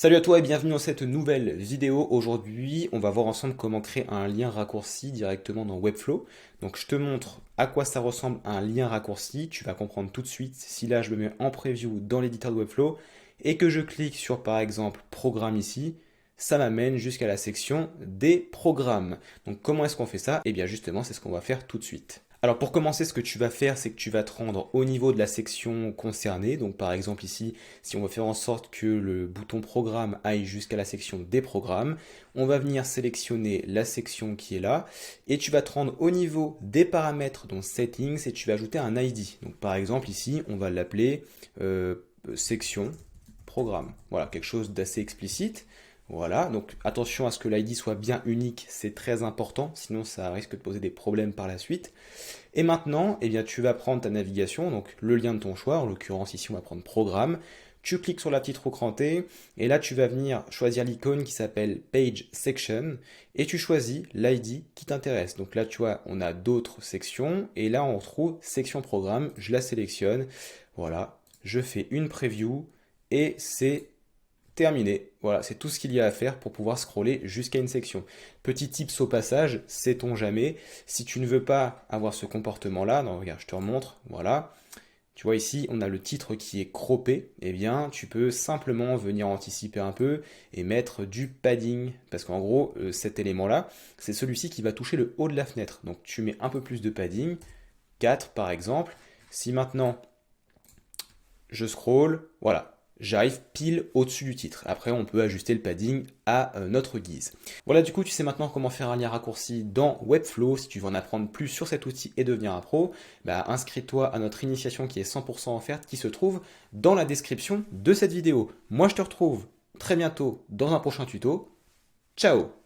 Salut à toi et bienvenue dans cette nouvelle vidéo. Aujourd'hui, on va voir ensemble comment créer un lien raccourci directement dans Webflow. Donc, je te montre à quoi ça ressemble un lien raccourci. Tu vas comprendre tout de suite si là je me mets en preview dans l'éditeur de Webflow et que je clique sur par exemple Programme ici, ça m'amène jusqu'à la section des programmes. Donc, comment est-ce qu'on fait ça? Eh bien, justement, c'est ce qu'on va faire tout de suite. Alors pour commencer, ce que tu vas faire, c'est que tu vas te rendre au niveau de la section concernée. Donc par exemple ici, si on veut faire en sorte que le bouton programme aille jusqu'à la section des programmes, on va venir sélectionner la section qui est là et tu vas te rendre au niveau des paramètres, donc settings, et tu vas ajouter un ID. Donc par exemple ici, on va l'appeler section programme. Voilà, quelque chose d'assez explicite. Voilà, donc attention à ce que l'ID soit bien unique, c'est très important, sinon ça risque de poser des problèmes par la suite. Et maintenant, eh bien, tu vas prendre ta navigation, donc le lien de ton choix, en l'occurrence ici on va prendre programme, tu cliques sur la petite roue crantée, et là tu vas venir choisir l'icône qui s'appelle Page Section, et tu choisis l'ID qui t'intéresse. Donc là tu vois, on a d'autres sections, et là on retrouve section programme, je la sélectionne, voilà, je fais une preview, et c'est terminé. Voilà, c'est tout ce qu'il y a à faire pour pouvoir scroller jusqu'à une section. Petit tips au passage, sait-on jamais, si tu ne veux pas avoir ce comportement-là, non, regarde, je te remontre, voilà. Tu vois ici, on a le titre qui est croppé. Eh bien, tu peux simplement venir anticiper un peu et mettre du padding. Parce qu'en gros, cet élément-là, c'est celui-ci qui va toucher le haut de la fenêtre. Donc, tu mets un peu plus de padding, 4 par exemple. Si maintenant, je scroll, voilà, j'arrive pile au-dessus du titre. Après, on peut ajuster le padding à notre guise. Voilà, du coup, tu sais maintenant comment faire un lien raccourci dans Webflow. Si tu veux en apprendre plus sur cet outil et devenir un pro, bah, inscris-toi à notre initiation qui est 100% offerte, qui se trouve dans la description de cette vidéo. Moi, je te retrouve très bientôt dans un prochain tuto. Ciao!